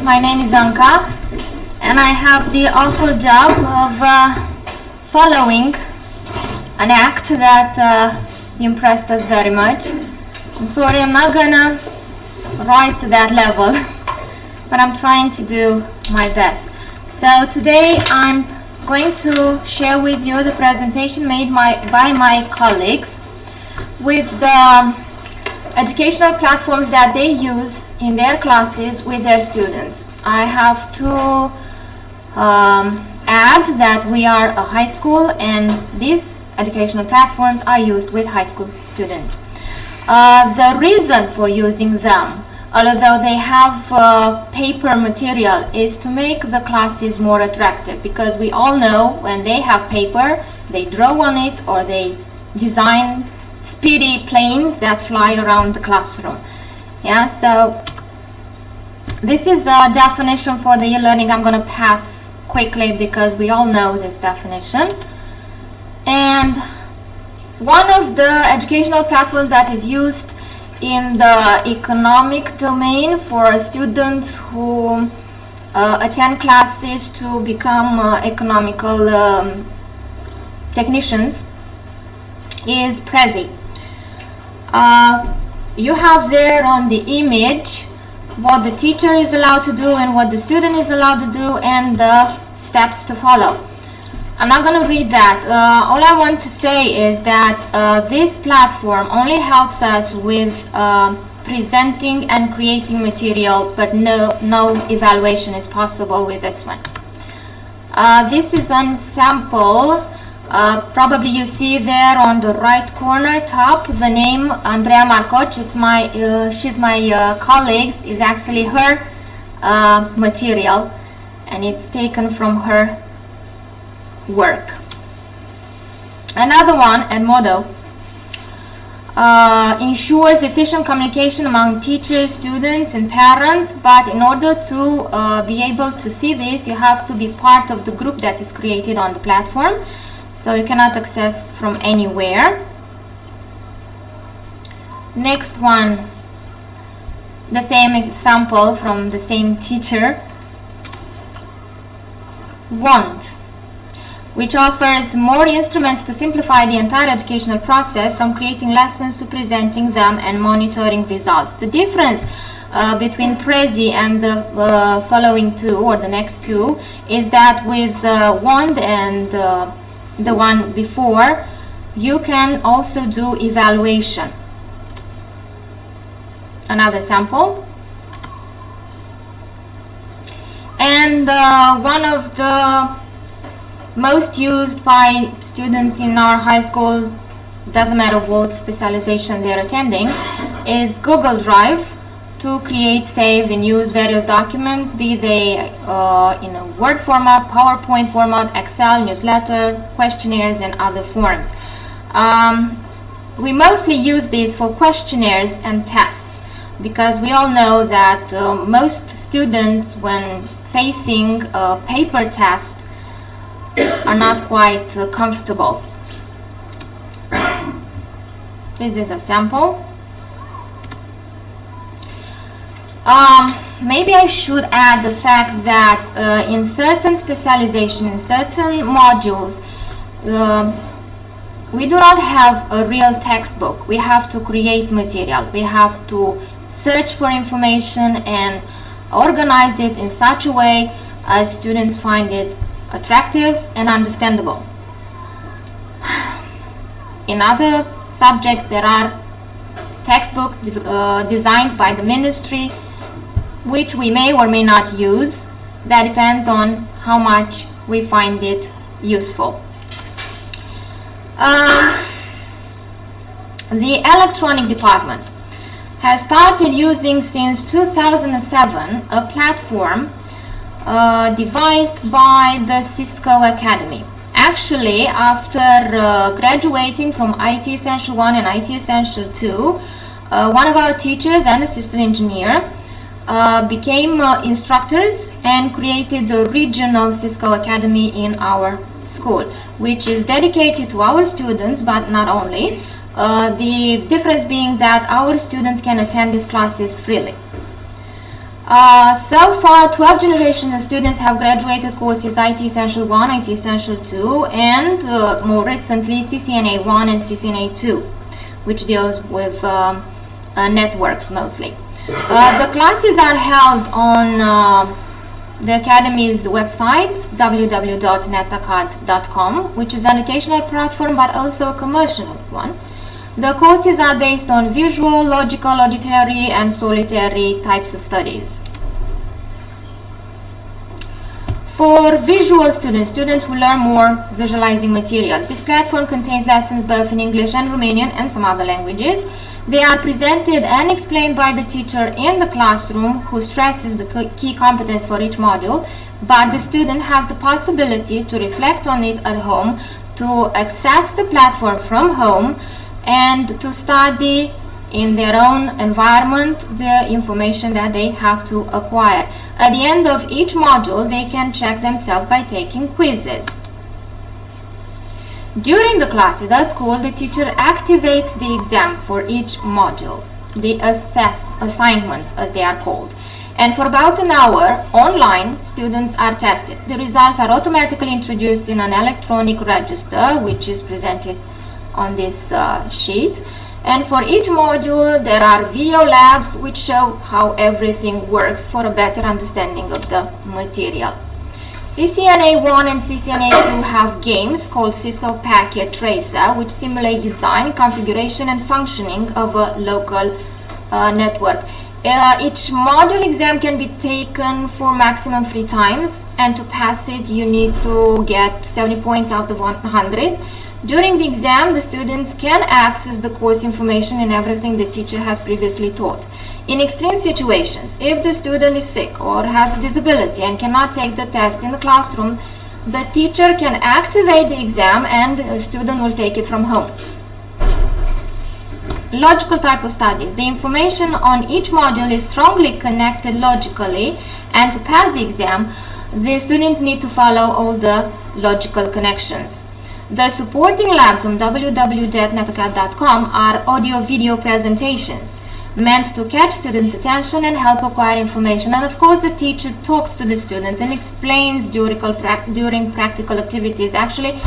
my name is Anka, and I have the awful job of following an act that impressed us very much. I'm sorry, I'm not gonna rise to that level, but I'm trying to do my best. So today I'm going to share with you the presentation made by my colleagues with the educational platforms that they use in their classes with their students. I have to add that we are a high school and these educational platforms are used with high school students. The reason for using them, although they have paper material, is to make the classes more attractive, because we all know when they have paper, they draw on it or they design speedy planes that fly around the classroom. Yeah, so this is a definition for the e-learning. I'm going to pass quickly because we all know this definition. And one of the educational platforms that is used in the economic domain for students who attend classes to become economical technicians is Prezi. You have there on the image what the teacher is allowed to do and what the student is allowed to do and the steps to follow. I'm not going to read that. All I want to say is that this platform only helps us with presenting and creating material, but no evaluation is possible with this one. This is a sample. Probably you see there on the right corner top the name Andreea Marcoci. It's she's my colleague. Is actually her material, and it's taken from her work. Another one, Edmodo, ensures efficient communication among teachers, students and parents, but in order to be able to see this, you have to be part of the group that is created on the platform, so you cannot access from anywhere. Next one, the same example from the same teacher, Wand, which offers more instruments to simplify the entire educational process, from creating lessons to presenting them and monitoring results. The difference between Prezi and the following two, or the next two, is that with Wand and the one before, you can also do evaluation. Another sample. And one of the most used by students in our high school, doesn't matter what specialization they're attending, is Google Drive, to create, save and use various documents, be they in a Word format, PowerPoint format, Excel, newsletter, questionnaires and other forms. We mostly use these for questionnaires and tests, because we all know that most students, when facing a paper test, are not quite comfortable. This is a sample. Maybe I should add the fact that in certain specialization, in certain modules, we do not have a real textbook. We have to create material. We have to search for information and organize it in such a way as students find it attractive and understandable. In other subjects, there are textbooks designed by the ministry, which we may or may not use. That depends on how much we find it useful. The electronic department has started using since 2007 a platform devised by the Cisco Academy. Actually, after graduating from IT Essential 1 and IT Essential 2, one of our teachers and assistant engineer became instructors and created the regional Cisco Academy in our school, which is dedicated to our students, but not only. The difference being that our students can attend these classes freely. So far, 12 generations of students have graduated courses IT Essential 1, IT Essential 2, and more recently CCNA 1 and CCNA 2, which deals with networks mostly. The classes are held on the Academy's website, www.netacad.com, which is an educational platform but also a commercial one. The courses are based on visual, logical, auditory, and solitary types of studies. For visual students, students who learn more visualizing materials, this platform contains lessons both in English and Romanian and some other languages. They are presented and explained by the teacher in the classroom, who stresses the key competence for each module, but the student has the possibility to reflect on it at home, to access the platform from home, and to study in their own environment the information that they have to acquire. At the end of each module, they can check themselves by taking quizzes. During the classes at school, the teacher activates the exam for each module, the assignments as they are called. And for about an hour, online, students are tested. The results are automatically introduced in an electronic register, which is presented on this sheet. And for each module, there are video labs which show how everything works for a better understanding of the material. CCNA 1 and CCNA 2 have games called Cisco Packet Tracer, which simulate design, configuration, and functioning of a local network. Each module exam can be taken for maximum 3 times, and to pass it you need to get 70 points out of 100. During the exam, the students can access the course information and everything the teacher has previously taught. In extreme situations, if the student is sick or has a disability and cannot take the test in the classroom, the teacher can activate the exam and the student will take it from home. Logical type of studies. The information on each module is strongly connected logically, and to pass the exam, the students need to follow all the logical connections. The supporting labs on www.netacad.com are audio-video presentations meant to catch students' attention and help acquire information. And of course, the teacher talks to the students and explains during practical activities. Actually,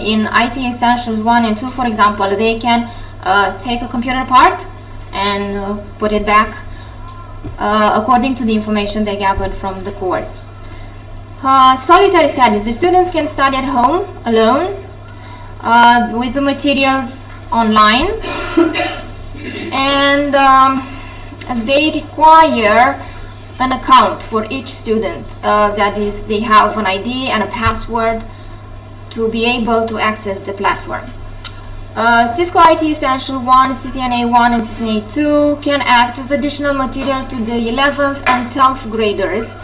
in IT Essentials 1 and 2, for example, they can take a computer apart and put it back according to the information they gathered from the course. Solitary studies. The students can study at home alone with the materials online, and they require an account for each student. That is, they have an ID and a password to be able to access the platform. Cisco IT Essential 1, CCNA 1 and CCNA 2 can act as additional material to the 11th and 12th graders,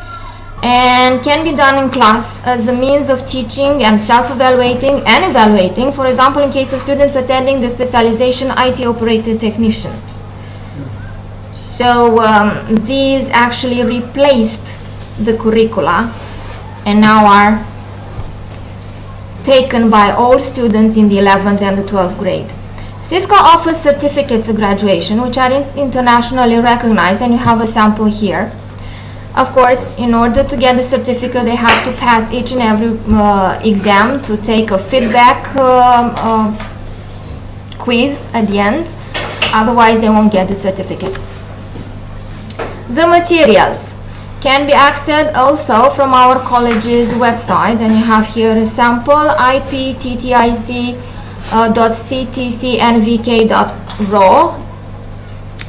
and can be done in class as a means of teaching and self-evaluating and evaluating, for example, in case of students attending the specialization IT operator technician. So these actually replaced the curricula and now are taken by all students in the 11th and the 12th grade. Cisco offers certificates of graduation which are internationally recognized, and you have a sample here. Of course, in order to get the certificate, they have to pass each and every exam, to take a feedback quiz at the end. Otherwise, they won't get the certificate. The materials can be accessed also from our college's website, and you have here a sample: ipttic.ctcnvk.ro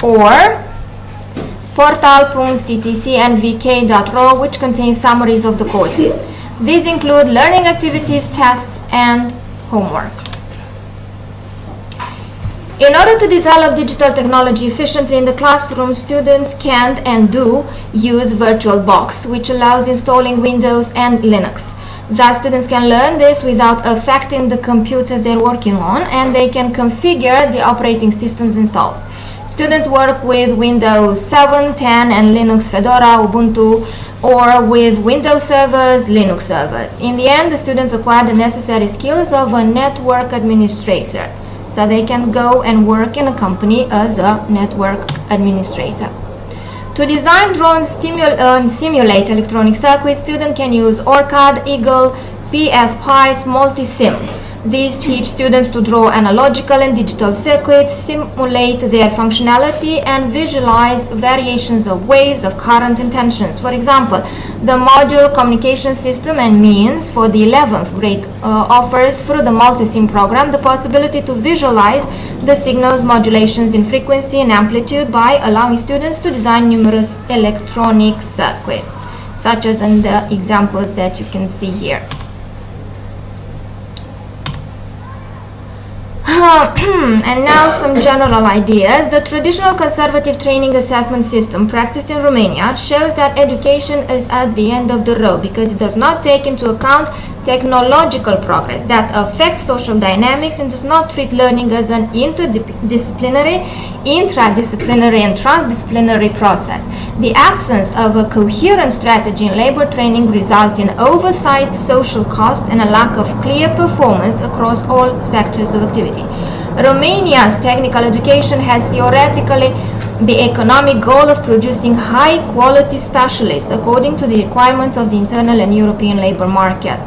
or portal.ctcnvk.ro, which contains summaries of the courses. These include learning activities, tests, and homework. In order to develop digital technology efficiently in the classroom, students can and do use VirtualBox, which allows installing Windows and Linux. Thus, students can learn this without affecting the computers they're working on, and they can configure the operating systems installed. Students work with Windows 7, 10, and Linux, Fedora, Ubuntu, or with Windows servers, Linux servers. In the end, the students acquire the necessary skills of a network administrator, so they can go and work in a company as a network administrator. To design, draw, and simulate electronic circuits, students can use ORCAD, Eagle, PSPICE, Multisim. These teach students to draw analogical and digital circuits, simulate their functionality, and visualize variations of waves of current and tensions. For example, the module communication system and means for the 11th grade offers through the Multisim program the possibility to visualize the signals modulations in frequency and amplitude by allowing students to design numerous electronic circuits, such as in the examples that you can see here. And now some general ideas. The traditional conservative training assessment system practiced in Romania shows that education is at the end of the road because it does not take into account technological progress that affects social dynamics and does not treat learning as an interdisciplinary, intradisciplinary, and transdisciplinary process. The absence of a coherent strategy in labor training results in oversized social costs and a lack of clear performance across all sectors of activity. Romania's technical education has theoretically the economic goal of producing high-quality specialists according to the requirements of the internal and European labor market.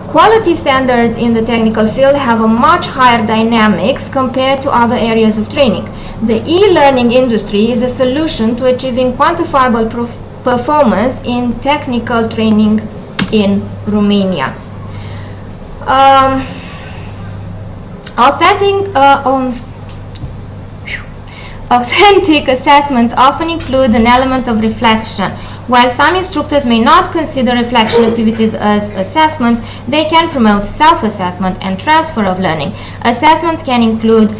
Quality standards in the technical field have a much higher dynamics compared to other areas of training. The e-learning industry is a solution to achieving quantifiable performance in technical training in Romania. Authentic assessments often include an element of reflection. While some instructors may not consider reflection activities as assessments, they can promote self-assessment and transfer of learning. Assessments can include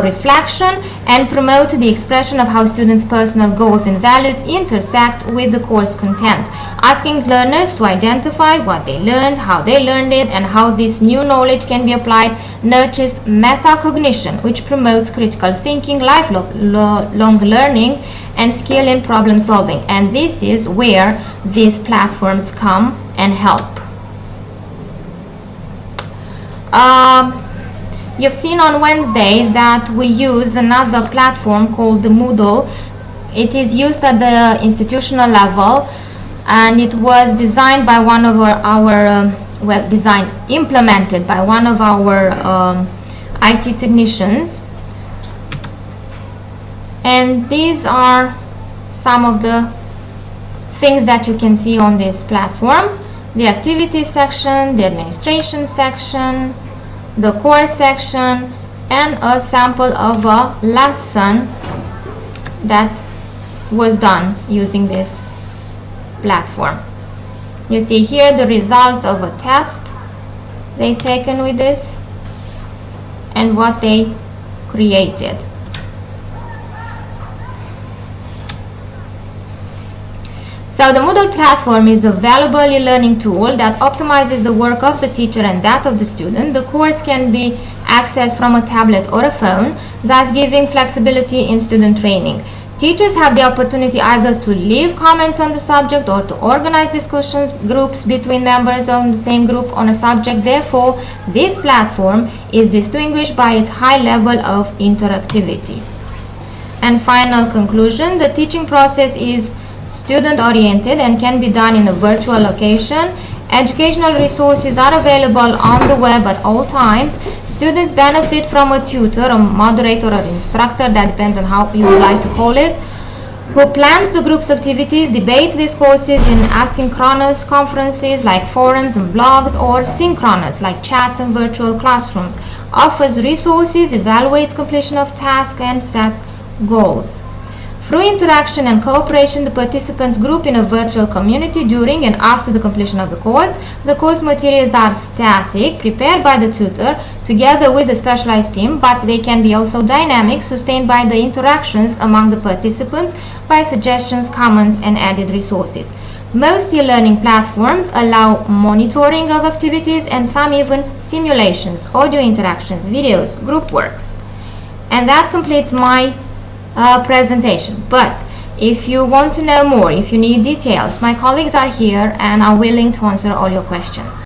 reflection and promote the expression of how students' personal goals and values intersect with the course content, asking learners to identify what they learned, how they learned it, and how this new knowledge can be applied nurtures metacognition, which promotes critical thinking, lifelong learning, and skill in problem solving. And this is where these platforms come and help. You've seen on Wednesday that we use another platform called the Moodle. It is used at the institutional level, and it was designed by one of implemented by one of our IT technicians. And these are some of the things that you can see on this platform: the activities section, the administration section, the course section, and a sample of a lesson that was done using this platform. You see here the results of a test they've taken with this and what they created. So the Moodle platform is a valuable e-learning tool that optimizes the work of the teacher and that of the student. The course can be accessed from a tablet or a phone, thus giving flexibility in student training. Teachers have the opportunity either to leave comments on the subject or to organize discussions groups between members of the same group on a subject. Therefore, this platform is distinguished by its high level of interactivity. And final conclusion, the teaching process is student-oriented and can be done in a virtual location. Educational resources are available on the web at all times. Students benefit from a tutor, a moderator, or instructor, that depends on how you would like to call it, who plans the group's activities, debates these courses in asynchronous conferences like forums and blogs, or synchronous like chats and virtual classrooms, offers resources, evaluates completion of tasks, and sets goals. Through interaction and cooperation, the participants group in a virtual community during and after the completion of the course. The course materials are static, prepared by the tutor together with a specialized team, but they can be also dynamic, sustained by the interactions among the participants, by suggestions, comments, and added resources. Most e-learning platforms allow monitoring of activities and some even simulations, audio interactions, videos, group works. And that completes my presentation. But if you want to know more, if you need details, my colleagues are here and are willing to answer all your questions.